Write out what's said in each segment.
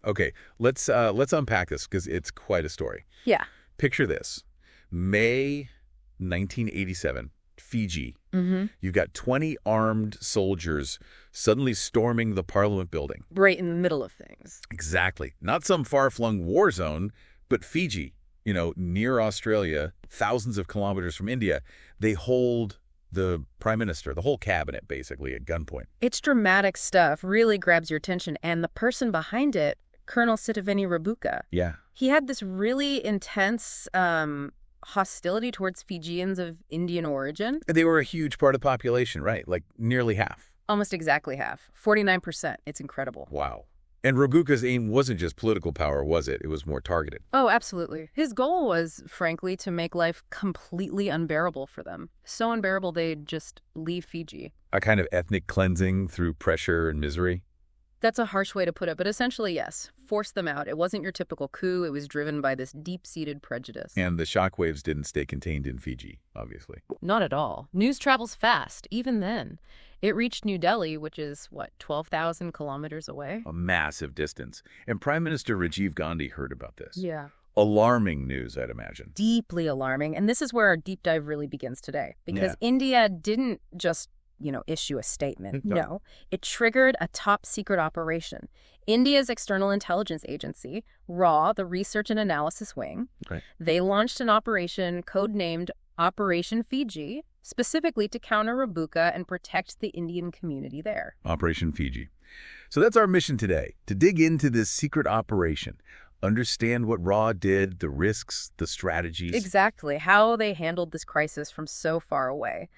Okay, let's unpack this because it's quite a story. Yeah. Picture this. May 1987, Fiji. You've got 20 armed soldiers suddenly storming the parliament building. Right in the middle of things. Exactly. Not some far-flung war zone, but Fiji, near Australia, thousands of kilometers from India. They hold the prime minister, the whole cabinet, basically, at gunpoint. It's dramatic stuff, really grabs your attention. And the person behind it, Colonel Sitiveni Rabuka. Yeah. He had this really intense hostility towards Fijians of Indian origin. They were a huge part of the population, right? Like nearly half. Almost exactly half. 49%. It's incredible. Wow. And Rabuka's aim wasn't just political power, was it? It was more targeted. Oh, absolutely. His goal was, frankly, to make life completely unbearable for them. So unbearable they'd just leave Fiji. A kind of ethnic cleansing through pressure and misery? That's a harsh way to put it, but essentially, yes. Force them out. It wasn't your typical coup. It was driven by this deep-seated prejudice. And the shockwaves didn't stay contained in Fiji, obviously. Not at all. News travels fast, even then. It reached New Delhi, which is, 12,000 kilometers away? A massive distance. And Prime Minister Rajiv Gandhi heard about this. Yeah. Alarming news, I'd imagine. Deeply alarming. And this is where our deep dive really begins today. Because India didn't just issue a statement. No, it triggered a top-secret operation. India's external intelligence agency, RAW, the Research and Analysis Wing, they launched an operation codenamed Operation Fiji, specifically to counter Rabuka and protect the Indian community there. Operation Fiji. So that's our mission today, to dig into this secret operation, understand what RAW did, the risks, the strategies. Exactly, how they handled this crisis from so far away.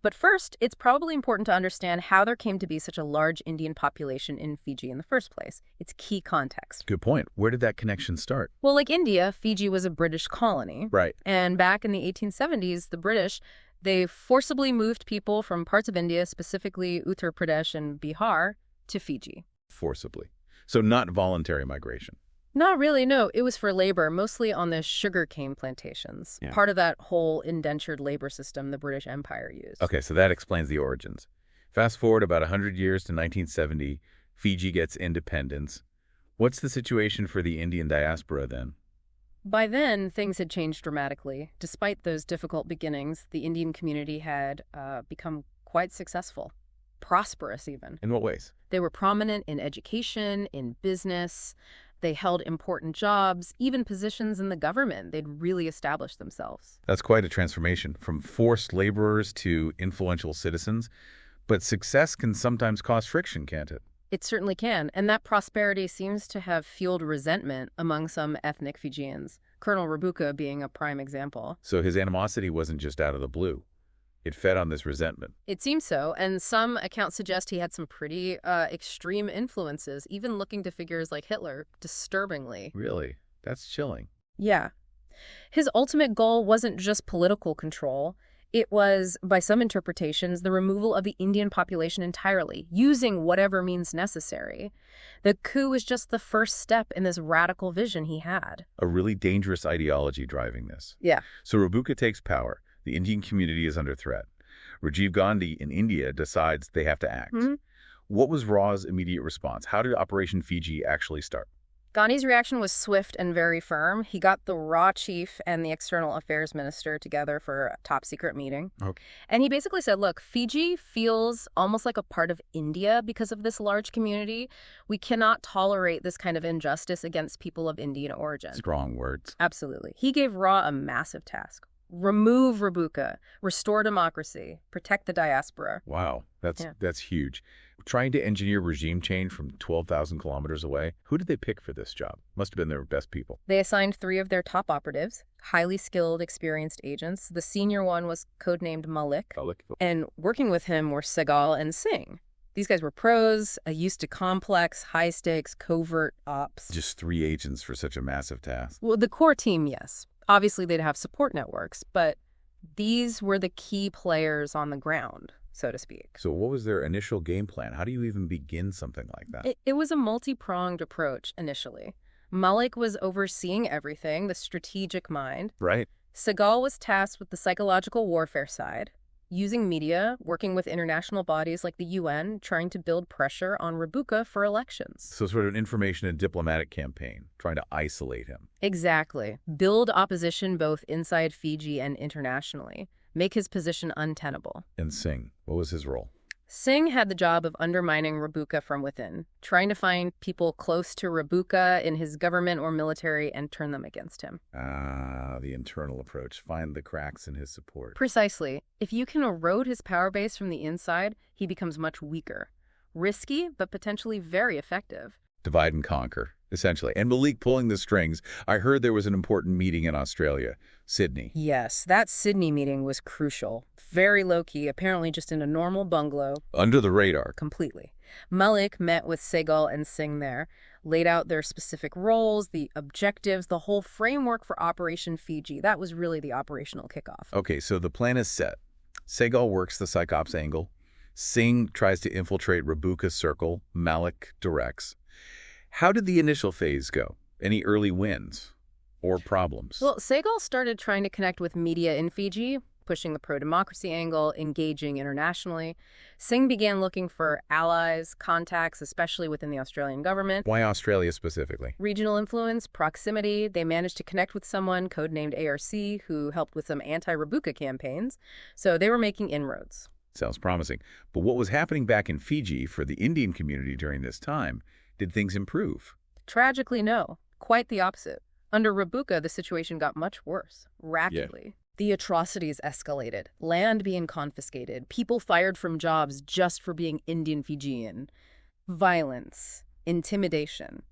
But first, it's probably important to understand how there came to be such a large Indian population in Fiji in the first place. It's key context. Good point. Where did that connection start? Well, like India, Fiji was a British colony. Right. And back in the 1870s, the British, they forcibly moved people from parts of India, specifically Uttar Pradesh and Bihar, to Fiji. Forcibly. So not voluntary migration. Not really, no. It was for labor, mostly on the sugarcane plantations, part of that whole indentured labor system the British Empire used. Okay, so that explains the origins. Fast forward about 100 years to 1970, Fiji gets independence. What's the situation for the Indian diaspora then? By then, things had changed dramatically. Despite those difficult beginnings, the Indian community had become quite successful, prosperous even. In what ways? They were prominent in education, in business. They held important jobs, even positions in the government. They'd really established themselves. That's quite a transformation, from forced laborers to influential citizens. But success can sometimes cause friction, can't it? It certainly can, and that prosperity seems to have fueled resentment among some ethnic Fijians, Colonel Rabuka being a prime example. So his animosity wasn't just out of the blue. It fed on this resentment. It seems so, and some accounts suggest he had some pretty extreme influences, even looking to figures like Hitler, disturbingly. Really? That's chilling. Yeah. His ultimate goal wasn't just political control. It was, by some interpretations, the removal of the Indian population entirely, using whatever means necessary. The coup was just the first step in this radical vision he had. A really dangerous ideology driving this. Yeah. So Rabuka takes power. The Indian community is under threat. Rajiv Gandhi in India decides they have to act. What was RAW's immediate response? How did Operation Fiji actually start? Gandhi's reaction was swift and very firm. He got the RAW chief and the external affairs minister together for a top-secret meeting. Okay. And he basically said, look, Fiji feels almost like a part of India because of this large community. We cannot tolerate this kind of injustice against people of Indian origin. Strong words. Absolutely. He gave RAW a massive task. Remove Rabuka, restore democracy, protect the diaspora. Wow, that's huge. Trying to engineer regime change from 12,000 kilometers away. Who did they pick for this job? Must have been their best people. They assigned 3 of their top operatives, highly skilled, experienced agents. The senior one was codenamed Malik. And working with him were Sehgal and Singh. These guys were pros, used to complex, high-stakes, covert ops. Just 3 agents for such a massive task. Well, the core team, yes. Obviously, they'd have support networks, but these were the key players on the ground, so to speak. So what was their initial game plan? How do you even begin something like that? It was a multi-pronged approach initially. Malik was overseeing everything, the strategic mind. Right. Sehgal was tasked with the psychological warfare side. using media, working with international bodies like the UN, trying to build pressure on Rabuka for elections. So sort of an information and diplomatic campaign, trying to isolate him. Exactly. Build opposition both inside Fiji and internationally. Make his position untenable. And Singh, what was his role? Singh had the job of undermining Rabuka from within, trying to find people close to Rabuka in his government or military and turn them against him. Ah, the internal approach. Find the cracks in his support. Precisely. If you can erode his power base from the inside, he becomes much weaker. Risky, but potentially very effective. Divide and conquer, essentially. And Malik pulling the strings. I heard there was an important meeting in Australia, Sydney. Yes, that Sydney meeting was crucial. Very low-key, apparently just in a normal bungalow. Under the radar. Completely. Malik met with Sehgal and Singh there, laid out their specific roles, the objectives, the whole framework for Operation Fiji. That was really the operational kickoff. Okay, so the plan is set. Sehgal works the psychops angle. Singh tries to infiltrate Rabuka's circle. Malik directs. How did the initial phase go? Any early wins or problems? Well, Sehgal started trying to connect with media in Fiji, pushing the pro-democracy angle, engaging internationally. Singh began looking for allies, contacts, especially within the Australian government. Why Australia specifically? Regional influence, proximity. They managed to connect with someone, codenamed ARC, who helped with some anti-Rabuka campaigns. So they were making inroads. Sounds promising. But what was happening back in Fiji for the Indian community during this time? Did things improve? Tragically, no. Quite the opposite. Under Rabuka, the situation got much worse, rapidly. Yeah. The atrocities escalated, land being confiscated, people fired from jobs just for being Indian Fijian, violence, intimidation.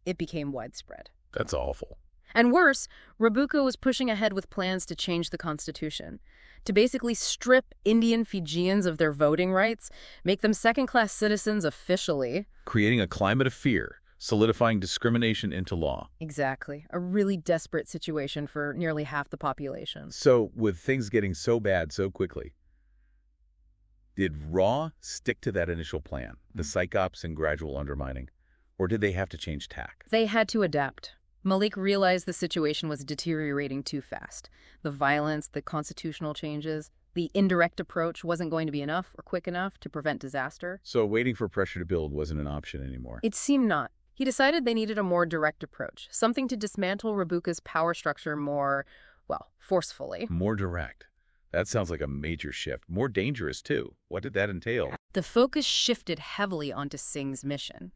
It became widespread. That's awful. And worse, Rabuka was pushing ahead with plans to change the constitution, to basically strip Indian Fijians of their voting rights, make them second-class citizens officially. Creating a climate of fear, solidifying discrimination into law. Exactly. A really desperate situation for nearly half the population. So, with things getting so bad so quickly, did RAW stick to that initial plan, the psychops and gradual undermining, or did they have to change tack? They had to adapt. Malik realized the situation was deteriorating too fast. The violence, the constitutional changes, the indirect approach wasn't going to be enough or quick enough to prevent disaster. So waiting for pressure to build wasn't an option anymore. It seemed not. He decided they needed a more direct approach, something to dismantle Rabuka's power structure more, well, forcefully. More direct. That sounds like a major shift. More dangerous, too. What did that entail? The focus shifted heavily onto Singh's mission,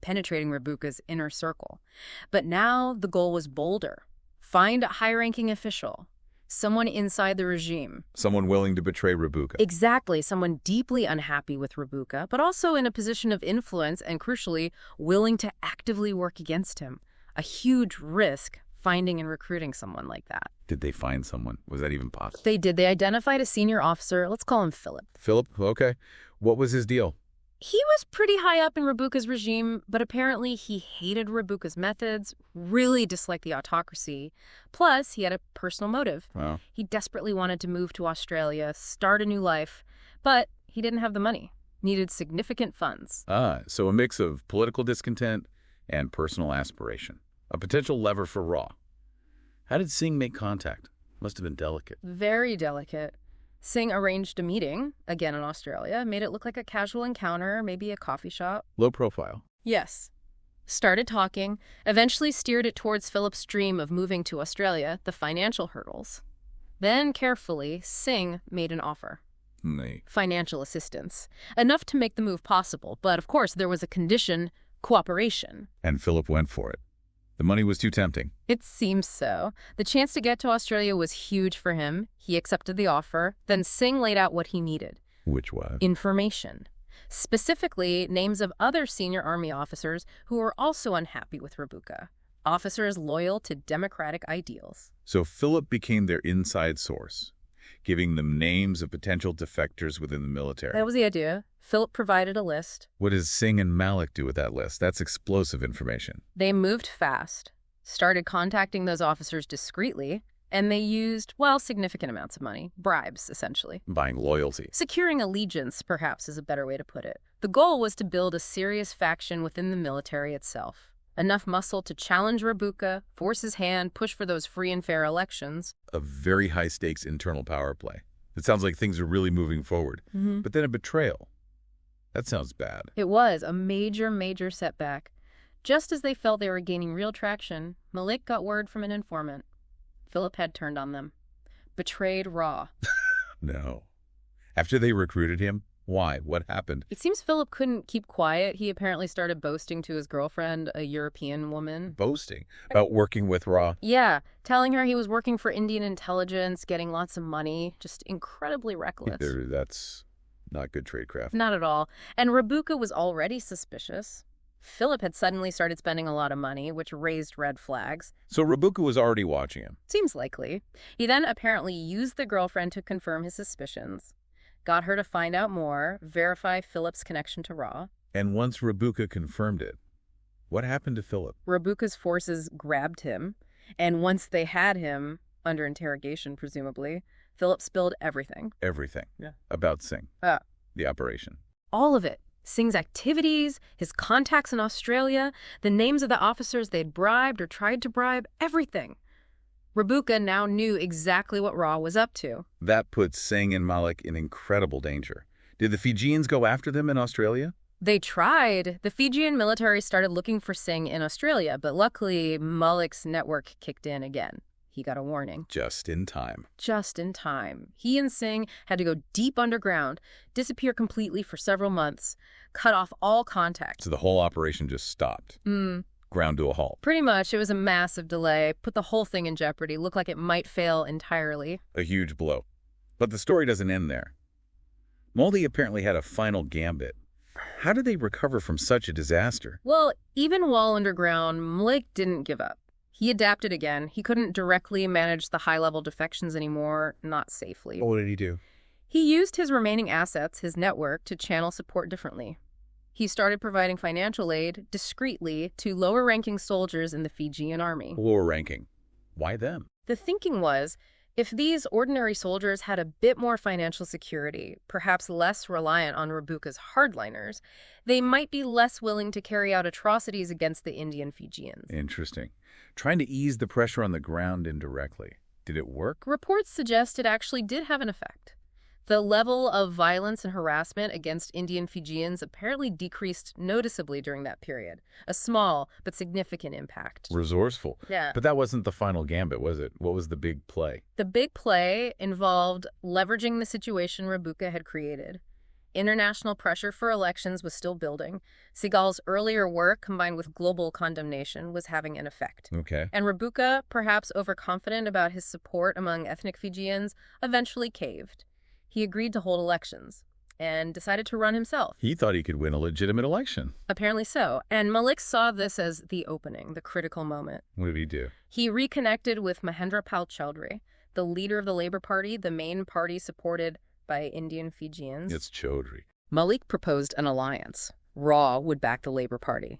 penetrating Rabuka's inner circle. But now the goal was bolder. Find a high-ranking official, someone inside the regime. Someone willing to betray Rabuka. Exactly, someone deeply unhappy with Rabuka, but also in a position of influence and, crucially, willing to actively work against him. A huge risk finding and recruiting someone like that. Did they find someone? Was that even possible? They did. They identified a senior officer. Let's call him Philip. Philip? Okay. What was his deal? He was pretty high up in Rabuka's regime, but apparently he hated Rabuka's methods, really disliked the autocracy. Plus, he had a personal motive. Wow. He desperately wanted to move to Australia, start a new life, but he didn't have the money. Needed significant funds. So a mix of political discontent and personal aspiration. A potential lever for RAW. How did Singh make contact? Must have been delicate. Very delicate. Singh arranged a meeting, again in Australia, made it look like a casual encounter, maybe a coffee shop. Low profile. Yes. Started talking, eventually steered it towards Philip's dream of moving to Australia, the financial hurdles. Then, carefully, Singh made an offer. Financial assistance. Enough to make the move possible, but of course there was a condition, cooperation. And Philip went for it. The money was too tempting. It seems so. The chance to get to Australia was huge for him. He accepted the offer. Then Singh laid out what he needed. Which was? Information. Specifically, names of other senior army officers who were also unhappy with Rabuka. Officers loyal to democratic ideals. So Philip became their inside source, giving them names of potential defectors within the military. That was the idea. Philip provided a list. What does Singh and Malik do with that list? That's explosive information. They moved fast, started contacting those officers discreetly, and they used, well, significant amounts of money. Bribes, essentially. Buying loyalty. Securing allegiance, perhaps, is a better way to put it. The goal was to build a serious faction within the military itself. Enough muscle to challenge Rabuka, force his hand, push for those free and fair elections. A very high-stakes internal power play. It sounds like things are really moving forward. Mm-hmm. But then a betrayal. That sounds bad. It was a major, major setback. Just as they felt they were gaining real traction, Malik got word from an informant. Philip had turned on them. Betrayed raw. No. After they recruited him? Why? What happened? It seems Philip couldn't keep quiet. He apparently started boasting to his girlfriend, a European woman. Boasting? About working with Ra? Yeah, telling her he was working for Indian intelligence, getting lots of money. Just incredibly reckless. That's not good tradecraft. Not at all. And Rabuka was already suspicious. Philip had suddenly started spending a lot of money, which raised red flags. So Rabuka was already watching him? Seems likely. He then apparently used the girlfriend to confirm his suspicions, got her to find out more, verify Philip's connection to Ra. And once Rabuka confirmed it, what happened to Philip? Rabuka's forces grabbed him, and once they had him, under interrogation presumably, Philip spilled everything. Everything? Yeah. About Singh? The operation? All of it. Singh's activities, his contacts in Australia, the names of the officers they'd bribed or tried to bribe, everything. Rabuka now knew exactly what Ra was up to. That puts Singh and Malik in incredible danger. Did the Fijians go after them in Australia? They tried. The Fijian military started looking for Singh in Australia, but luckily Malik's network kicked in again. He got a warning. Just in time. Just in time. He and Singh had to go deep underground, disappear completely for several months, cut off all contact. So the whole operation just stopped. Ground to a halt. Pretty much. It was a massive delay, put the whole thing in jeopardy, looked like it might fail entirely. A huge blow. But the story doesn't end there. Moldy apparently had a final gambit. How did they recover from such a disaster? Well, even while underground, Malik didn't give up. He adapted again. He couldn't directly manage the high-level defections anymore, not safely. What did he do? He used his remaining assets, his network, to channel support differently. He started providing financial aid discreetly to lower-ranking soldiers in the Fijian army. Lower ranking. Why them? The thinking was, if these ordinary soldiers had a bit more financial security, perhaps less reliant on Rabuka's hardliners, they might be less willing to carry out atrocities against the Indian Fijians. Interesting. Trying to ease the pressure on the ground indirectly. Did it work? Reports suggest it actually did have an effect. The level of violence and harassment against Indian Fijians apparently decreased noticeably during that period. A small but significant impact. Resourceful. Yeah. But that wasn't the final gambit, was it? What was the big play? The big play involved leveraging the situation Rabuka had created. International pressure for elections was still building. Sehgal's earlier work, combined with global condemnation, was having an effect. Okay. And Rabuka, perhaps overconfident about his support among ethnic Fijians, eventually caved. He agreed to hold elections and decided to run himself. He thought he could win a legitimate election. Apparently so. And Malik saw this as the opening, the critical moment. What did he do? He reconnected with Mahendra Pal Chaudhry, the leader of the Labour Party, the main party supported by Indian Fijians. It's Chaudhry. Malik proposed an alliance. Ra would back the Labour Party.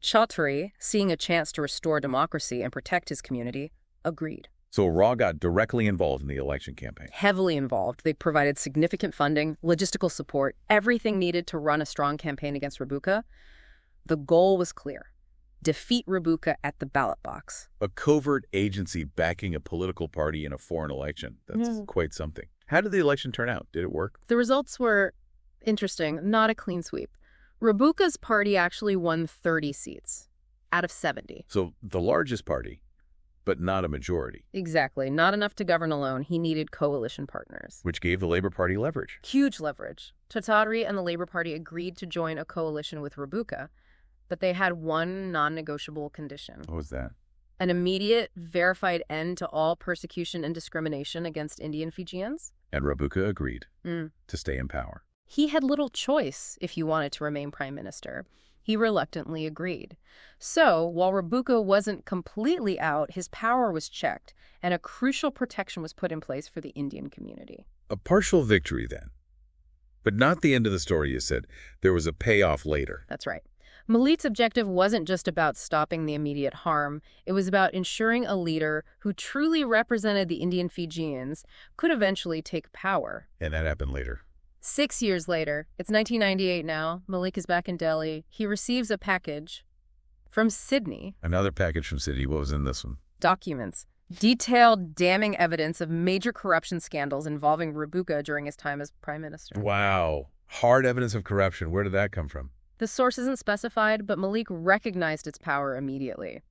Chaudhry, seeing a chance to restore democracy and protect his community, agreed. So Ra got directly involved in the election campaign. Heavily involved. They provided significant funding, logistical support, everything needed to run a strong campaign against Rabuka. The goal was clear. Defeat Rabuka at the ballot box. A covert agency backing a political party in a foreign election. That's quite something. How did the election turn out? Did it work? The results were interesting, not a clean sweep. Rabuka's party actually won 30 seats out of 70. So the largest party, but not a majority. Exactly. Not enough to govern alone. He needed coalition partners. Which gave the Labour Party leverage. Huge leverage. Chaudhry and the Labour Party agreed to join a coalition with Rabuka, but they had one non-negotiable condition. What was that? An immediate, verified end to all persecution and discrimination against Indian Fijians. And Rabuka agreed to stay in power. He had little choice if he wanted to remain prime minister. He reluctantly agreed. So, while Rabuka wasn't completely out, his power was checked, and a crucial protection was put in place for the Indian community. A partial victory, then. But not the end of the story, you said. There was a payoff later. That's right. Malik's objective wasn't just about stopping the immediate harm. It was about ensuring a leader who truly represented the Indian Fijians could eventually take power. And that happened later. 6 years later, it's 1998 now, Malik is back in Delhi. He receives a package from Sydney. Another package from Sydney. What was in this one? Documents. Detailed, damning evidence of major corruption scandals involving Rabuka during his time as prime minister. Wow. Hard evidence of corruption. Where did that come from? The source isn't specified, but Malik recognized its power immediately.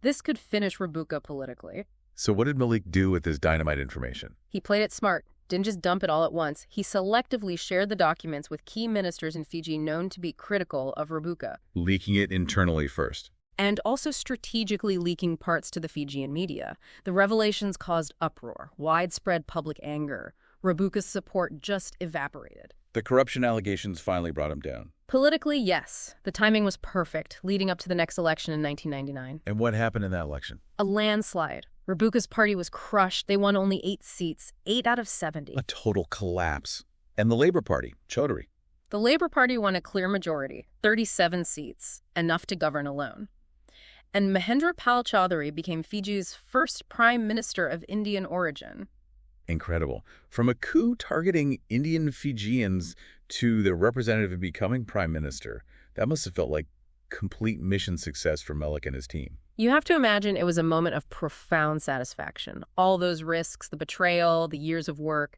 This could finish Rabuka politically. So what did Malik do with this dynamite information? He played it smart, didn't just dump it all at once. He selectively shared the documents with key ministers in Fiji known to be critical of Rabuka. Leaking it internally first. And also strategically leaking parts to the Fijian media. The revelations caused uproar, widespread public anger. Rabuka's support just evaporated. The corruption allegations finally brought him down. Politically, yes. The timing was perfect, leading up to the next election in 1999. And what happened in that election? A landslide. Rabuka's party was crushed. They won only 8 seats, 8 out of 70. A total collapse. And the Labour Party, Chaudhry. The Labour Party won a clear majority, 37 seats, enough to govern alone. And Mahendra Pal Chaudhry became Fiji's first prime minister of Indian origin. Incredible. From a coup targeting Indian Fijians to the representative becoming prime minister, that must have felt like complete mission success for Malik and his team. You have to imagine it was a moment of profound satisfaction. All those risks, the betrayal, the years of work,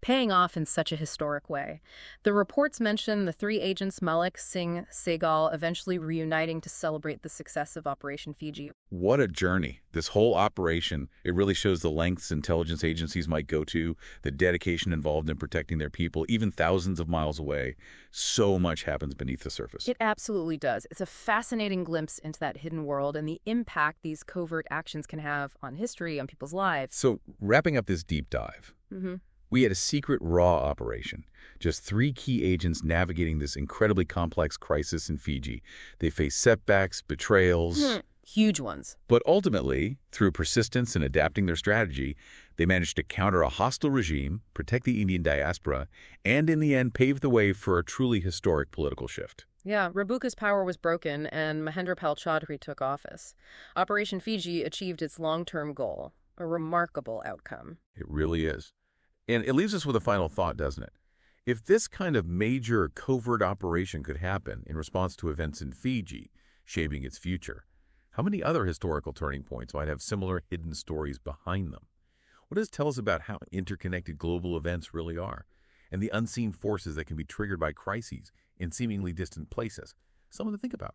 paying off in such a historic way. The reports mention the 3 agents, Malik, Singh, Sehgal, eventually reuniting to celebrate the success of Operation Fiji. What a journey. This whole operation, it really shows the lengths intelligence agencies might go to, the dedication involved in protecting their people, even thousands of miles away. So much happens beneath the surface. It absolutely does. It's a fascinating glimpse into that hidden world and the impact these covert actions can have on history, on people's lives. So, wrapping up this deep dive, we had a secret raw operation. Just 3 key agents navigating this incredibly complex crisis in Fiji. They faced setbacks, betrayals. Huge ones. But ultimately, through persistence and adapting their strategy, they managed to counter a hostile regime, protect the Indian diaspora, and in the end pave the way for a truly historic political shift. Yeah, Rabuka's power was broken and Mahendra Pal Chaudhry took office. Operation Fiji achieved its long-term goal, a remarkable outcome. It really is. And it leaves us with a final thought, doesn't it? If this kind of major covert operation could happen in response to events in Fiji, shaping its future, how many other historical turning points might have similar hidden stories behind them? What does it tell us about how interconnected global events really are, and the unseen forces that can be triggered by crises in seemingly distant places? Something to think about.